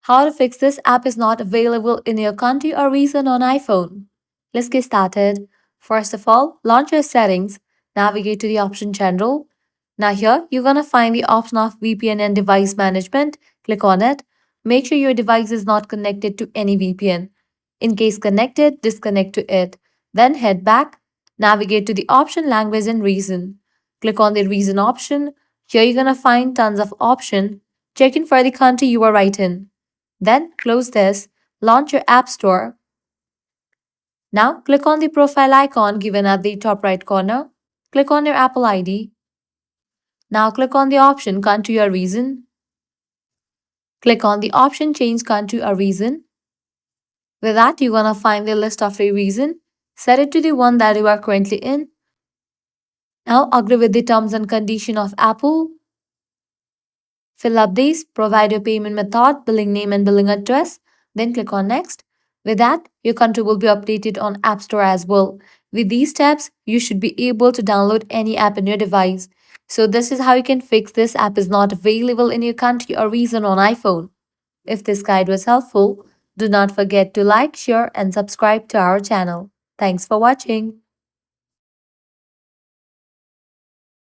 How to fix this app is not available in your country or region on iPhone. Let's get started. First of all, launch your settings, navigate to the option General. Now here, you're gonna find the option of VPN and device management. Click on it. Make sure your device is not connected to any VPN. In case connected, disconnect to it. Then head back, navigate to the option Language and Region. Click on the Region option. Here you're gonna find tons of option. Check in for the country you are right in. Then close this, launch your App Store. Now click on the profile icon given at the top right corner. Click on your Apple ID. Now click on the option Country or Region. Click on the option Change Country or Region. With that, you're gonna find the list of the region. Set it to the one that you are currently in. Now agree with the terms and condition of Apple. Fill up these, provide your payment method, billing name and billing address, then click on next. With that, your country will be updated on App Store as well. With these steps, you should be able to download any app in your device. So this is how you can fix this app is not available in your country or region on iPhone. If this guide was helpful, do not forget to like, share and subscribe to our channel. Thanks for watching.